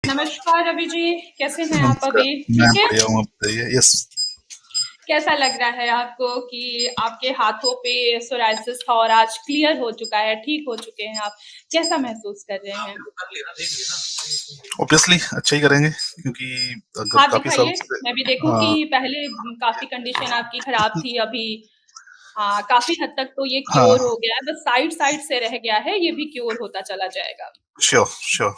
नमस्कार रवि जी, कैसे हैं आप नमस्कार। अभी? मैं ठीक है? बढ़िया हूँ, आप बताइए। यस। कैसा लग रहा है आपको कि आपके हाथों पे सोरायसिस था और आज क्लियर हो चुका है, ठीक हो चुके हैं आप? कैसा महसूस कर रहे हैं? ऑब्वियसली अच्छा ही करेंगे क्योंकि अगर हाथ काफी साल दिखाइए, से। मैं भी देखूँ कि हाँ। पहले काफ़ी कंडीशन आपकी खराब थी, अभी हाँ, काफ़ी हद तक तो ये हाँ। क्योर हो गया है, बस साइड-साइड से रह गया है, ये भी क्योर होता चला जाएगा। Sure sure.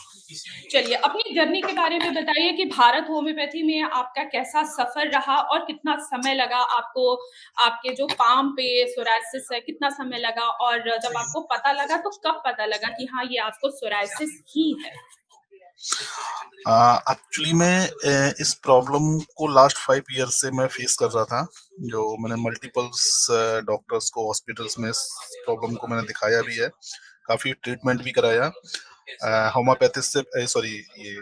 चलिए, अपनी जर्नी के बारे में बताइए कि भारत होम्योपैथी में आपका कैसा सफ़र रहा और कितना समय लगा आपको, आपके जो पाम पे सोरायसिस है, कितना समय लगा और जब आपको पता लगा तो कब पता लगा कि हाँ, ये आपको सोरायसिस ही है? एक्चुअली मैं इस प्रॉब्लम को लास्ट 5 ईयर से मैं फेस कर रहा था। जो मैंने मल्टीपल्स डॉक्टर्स को हॉस्पिटल्स में इस प्रॉब्लम को मैंने दिखाया भी है, काफी ट्रीटमेंट भी कराया। होम्योपैथिक से सॉरी ये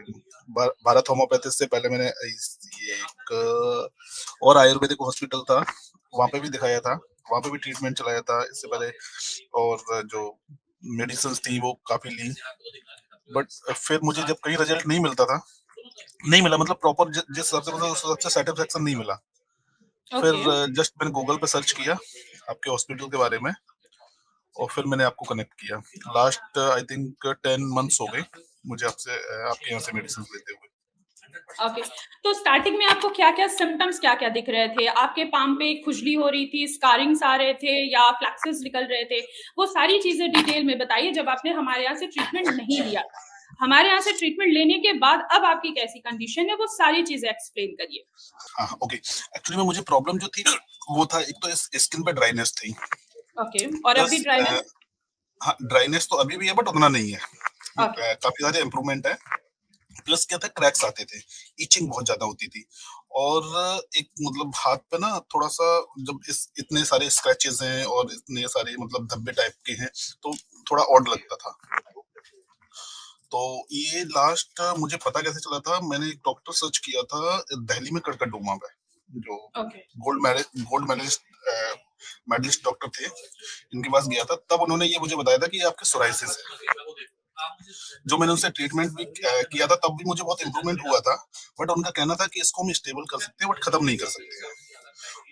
भारत होम्योपैथिक से पहले मैंने ये एक और आयुर्वेदिक हॉस्पिटल था, वहां पे भी दिखाया था, वहां पे भी ट्रीटमेंट चलाया था इससे पहले। और जो मेडिसिन थी वो काफी ली, बट फिर मुझे जब कहीं रिजल्ट नहीं मिलता था, नहीं मिला मतलब प्रॉपर जिस हिसाब से मतलब उस हिसाब से सेटिस्फेक्शन नहीं मिला। फिर ओके, जस्ट मैंने गूगल पे सर्च किया आपके हॉस्पिटल के बारे में, और फिर मैंने आपको कनेक्ट किया। लास्ट आई थिंक 10 मंथ्स हो गए मुझे आपसे आपके यहाँ से मेडिसिन लेते हुए। ओके। तो स्टार्टिंग में आपको क्या-क्या सिम्पटम्स क्या-क्या दिख रहे थे? आपके पाम पे खुजली हो रही थी, स्कारिंग्स आ रहे थे या फ्लैक्सेस निकल रहे थे? वो सारी चीज़ें डिटेल में बताइए जब आपने हमारे यहाँ से ट्रीटमेंट नहीं लिया था। हमारे यहाँ से ट्रीटमेंट लेने के बाद अब आपकी कैसी कंडीशन है, वो सारी चीज़ें एक्सप्लेन करिए। हाँ, ओके। एक्चुअली में मुझे प्रॉब्लम जो थी वो था, एक तो स्किन पे ड्राइनेस थी, ओके और प्लस अभी ड्राइनेस? हाँ, ड्राइनेस तो अभी भी है बट उतना नहीं है। ओके, काफी सारे इम्प्रूवमेंट है। प्लस क्या था, क्रैक्स आते थे, इचिंग बहुत ज्यादा होती थी, और एक मतलब हाथ पे ना थोड़ा सा, जब इस इतने सारे स्क्रैचेस हैं और इतने सारे मतलब धब्बे टाइप के हैं, तो थोड़ा ऑड लगता था। तो ये लास्ट मुझे पता कैसे चला था, मैंने एक डॉक्टर सर्च किया था दिल्ली में, कड़कड़डूमा में, जो okay, gold medalist medalist doctor थे, इनके पास गया था। तब उन्होंने ये मुझे बताया था कि ये आपके सोराइसिस है। जो मैंने उनसे ट्रीटमेंट भी किया था, तब भी मुझे बहुत इंप्रूवमेंट हुआ था, बट उनका कहना था कि इसको हम स्टेबल कर सकते हैं बट खत्म नहीं कर सकते।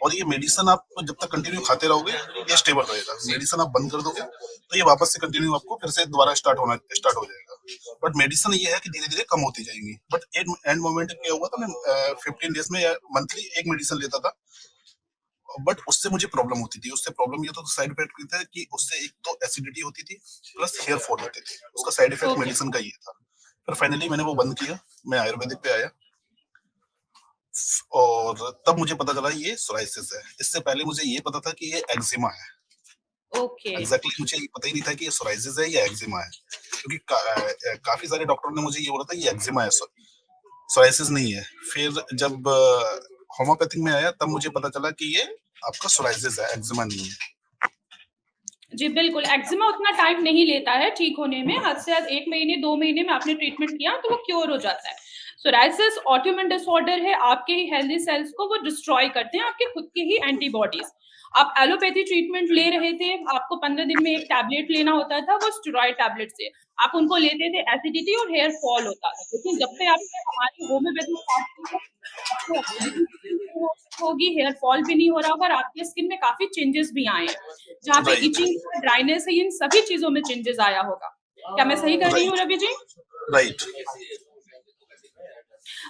और ये मेडिसिन आप जब तक कंटिन्यू खाते रहोगे ये स्टेबल रहेगा, मेडिसिन आप बंद कर दोगे तो ये वापस से कंटिन्यू आपको फिर से दोबारा स्टार्ट हो जाएगा। बट मेडिसिन ये है कि धीरे धीरे कम होती जाएंगी। बट एंड मोमेंट क्या हुआ था, मैं 15 डेज में या मंथली एक मेडिसिन लेता था, बट उससे मुझे प्रॉब्लम होती थी। उससे प्रॉब्लम ये तो साइड इफेक्ट था कि उससे एक तो एसिडिटी होती थी, प्लस हेयर फॉल होते थे। उसका साइड इफेक्ट ओके, मेडिसिन का ये था। फिर फाइनली मैंने वो बंद किया, मैं आयुर्वेदिक पे आया, और तब मुझे पता चला ये सोराइसिस है। इससे पहले मुझे ये पता था कि ये एक्जिमा है। ओके। एग्जैक्टली मुझे ये पता ही नहीं था कि ये सोराइसिस है या एक्जिमा है, क्योंकि काफी सारे डॉक्टरों ने मुझे ये बोला था ये एक्जिमा है, सोराइसिस नहीं है। फिर जब होम्योपैथिक में आया तब मुझे पता चला कि ये आपका सोराइसिस है, एक्जिमा नहीं है। जी, बिल्कुल, एक्ज़िमा उतना टाइम नहीं लेता है ठीक होने में, हद से हद 1 महीने, 2 महीने में आपने ट्रीटमेंट किया तो वो क्योर हो जाता है। सोरायसिस ऑटोइम्यून डिसऑर्डर है, आपके ही हेल्दी सेल्स को वो डिस्ट्रॉय करते हैं, आपके खुद के ही एंटीबॉडीज़। आप एलोपैथी ट्रीटमेंट ले रहे थे, आपको 15 दिन में 1 टैबलेट लेना होता था, वो स्टेरॉइड टैबलेट से। आप उनको लेते थे, एसिडिटी और हेयर फॉल होता था। लेकिन जब से आपने हमारी होम्योपैथी स्टार्ट की है, आपको एसिडिटी भी नहीं होगी, हेयर फॉल भी नहीं हो रहा होगा और आपकी स्किन में काफ़ी चेंजेस भी आए हैं। जहाँ पे राइट। इचिंग है, ड्राइनेस है, इन सभी चीज़ों में चेंजेस आया होगा। क्या मैं सही कह रही हूँ right. Ravi ji? Right.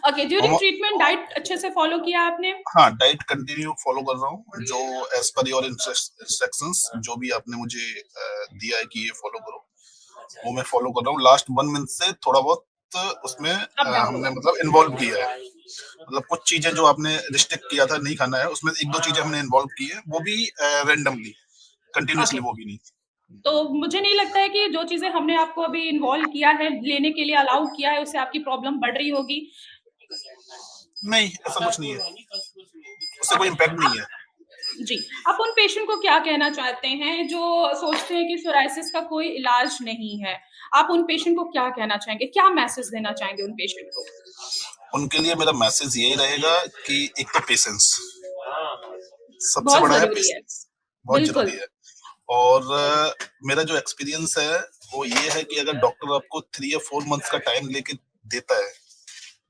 Okay, during treatment diet अच्छे से फॉलो किया आपने? हाँ, डाइट कंटिन्यू फॉलो कर रहा हूँ, जो एज पर योर इंस्ट्रक्शंस जो भी आपने मुझे दिया है कि ये फॉलो करो, वो मैं फॉलो कर रहा हूँ। लास्ट 1 मंथ से थोड़ा बहुत उसमें अप डाउन हमने हुआ। मतलब इन्वॉल्व किया है। मतलब कुछ चीजें जो आपने रिस्ट्रिक्ट किया था नहीं खाना है, उसमें एक दो चीजें हमने इन्वॉल्व की है, वो भी रेंडमली, ओके, कंटिन्यूअसली वो भी नहीं। तो मुझे नहीं लगता है कि जो चीज़ें हमने आपको अभी इन्वॉल्व किया है, लेने के लिए अलाउ किया है, उससे आपकी प्रॉब्लम बढ़ रही होगी। नहीं, ऐसा कुछ नहीं है, उससे कोई इम्पैक्ट नहीं है। जी, आप उन पेशेंट को क्या कहना चाहते हैं जो सोचते हैं कि सोरायसिस का कोई इलाज नहीं है? आप उन पेशेंट को क्या कहना चाहेंगे? क्या मैसेज देना चाहेंगे उन पेशेंट को? उनके लिए मेरा मैसेज यही रहेगा कि एक तो पेशेंस सबसे बहुत बड़ा है, ज़रूरी है। पेशेंस बहुत बिल्कुल। जरूरी है। और मेरा जो एक्सपीरियंस है वो ये है कि अगर डॉक्टर आपको 3 या 4 मंथ्स का टाइम लेके देता है,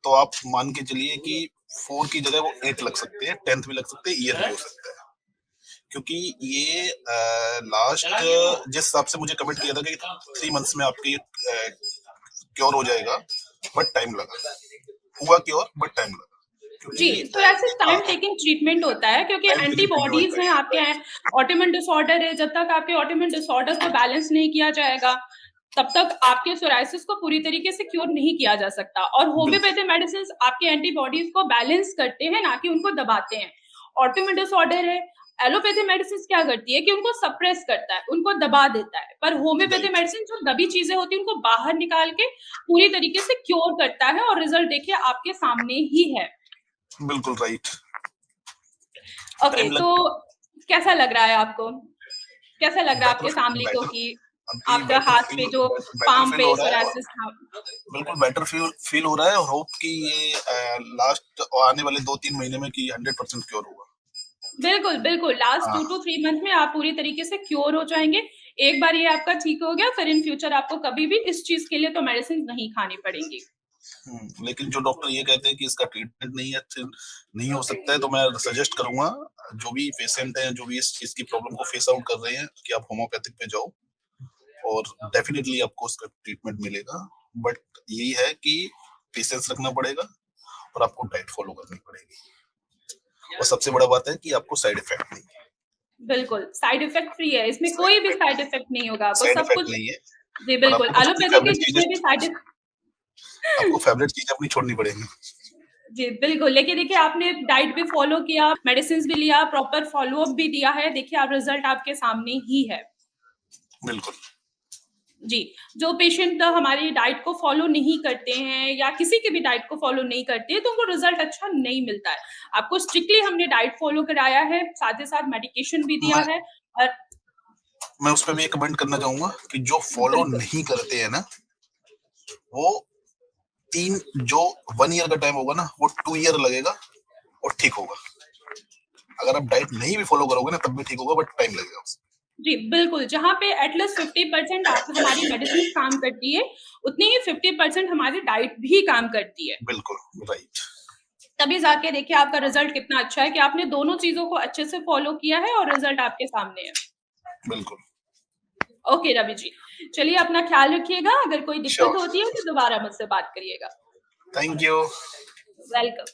तो आप मान के चलिए कि 4 की जगह वो 8 लग सकते हैं, 10th भी लग सकते हैं, ईयर भी हो सकता है। क्योंकि ये लास्ट जिस हिसाब से मुझे कमेंट किया था कि 3 मंथ्स में आपकी क्योर हो जाएगा, बट टाइम लगा। हुआ क्योर, बट टाइम लगा। जी, क्योंकि सोरायसिस टाइम हाँ, टेकिंग ट्रीटमेंट होता है क्योंकि टाइम टेकिंग ट्रीटमेंट एंटीबॉडीज़ होता हैं है। आपके ऑटोइम्यून डिसऑर्डर है, जब तक आपके ऑटोइम्यून डिसऑर्डर को बैलेंस नहीं किया जाएगा, तब तक आपके सोरायसिस को पूरी तरीके से क्योर नहीं किया जा सकता और बिल्कुल, होम्योपैथी मेडिसिन्स आपके एंटीबॉडीज़ को बैलेंस करते हैं, ना कि उनको दबाते हैं। ऑटोइम्यून डिसऑर्डर है, एलोपैथी मेडिसिन्स क्या करती है कि उनको सप्रेस करता है, उनको दबा देता है, पर होम्योपैथी राइट, मेडिसिन जो दबी चीज़ें होती हैं, उनको बाहर निकाल के पूरी तरीके से क्योर करता है और रिज़ल्ट देखिए आपके सामने ही है। बिल्कुल राइट। ओके, टाइम लग तो कैसा लग रहा है आपको? कैसा लग रहा है बेटर आपके फैमिली को बेटर कि अभी आपका हाथ पे जो बेटर पाम फील पे हो रहा है और सोरायसिस था? बिल्कुल बेटर फील हो रहा है और होप कि ये लास्ट आने वाले 2-3 महीने में कि 100% क्योर होगा। बिल्कुल, बिल्कुल, लास्ट 2 हाँ, टू 3 मंथ में आप पूरी तरीके से क्योर हो जाएँगे। एक बार ये आपका ठीक हो गया, फिर इन फ्यूचर आपको कभी भी इस चीज़ के लिए तो मेडिसिन नहीं खानी पड़ेंगी। लेकिन जो डॉक्टर ये कहते हैं कि इसका ट्रीटमेंट नहीं हो सकता है, तो मैं सजेस्ट करूंगा जो भी पेशेंट हैं, जो भी इस चीज की प्रॉब्लम को फेस आउट कर रहे हैं, कि आप होम्योपैथिक पे जाओ और डेफिनेटली आपको उसका ट्रीटमेंट मिलेगा। बट यही है कि पेशेंस रखना पड़ेगा और आपको डाइट फॉलो करनी पड़ेगी, और सबसे बड़ा बात है कि आपको साइड इफेक्ट नहीं है। बिल्कुल, साइड इफ़ेक्ट फ्री है, इसमें साइड कोई भी इफेक्ट साइड इफ़ेक्ट नहीं होगा आपको, साइड सब इफेक्ट कुछ। नहीं है। जी, और बिल्कुल, एलोपैथी के जितने भी साइड इफ आपको फेवरेट चीजें अपनी छोड़नी पड़ेंगी। जी, बिल्कुल, लेकिन देखिए आपने डाइट भी फ़ॉलो किया, मेडिसिन्स भी लिया, प्रॉपर फ़ॉलो-अप भी दिया है, देखिए आप रिज़ल्ट आपके सामने ही है। बिल्कुल। जी, जो पेशेंट हमारी डाइट को फ़ॉलो नहीं करते हैं या किसी की भी डाइट को फ़ॉलो नहीं करते हैं, तो उनको रिज़ल्ट अच्छा नहीं मिलता है। आपको स्ट्रिक्टली हमने डाइट फ़ॉलो कराया है, साथ ही साथ मेडिकेशन भी दिया मैं है और मैं उस पे भी एक कमेंट करना चाहूंगा कि जो फॉलो बिल्कुल। नहीं करते हैं ना, वो 1 ईयर का टाइम होगा ना, वो 2 ईयर लगेगा और ठीक होगा। अगर आप डाइट नहीं भी फॉलो करोगे ना, तब भी ठीक होगा, बट टाइम लगेगा उसमें। जी, बिल्कुल, जहाँ पे एट लीस्ट 50% आप हमारी मेडिसिन्स काम करती है, उतनी ही 50% हमारी डाइट भी काम करती है। बिल्कुल राइट। तभी जाके देखिए आपका रिज़ल्ट कितना अच्छा है कि आपने दोनों चीज़ों को अच्छे से फ़ॉलो किया है और रिज़ल्ट आपके सामने है। बिल्कुल। ओके रवि जी, चलिए अपना ख़्याल रखिएगा, अगर कोई दिक्कत श्योर। होती है तो दोबारा मुझसे बात करिएगा। Thank you. वेलकम।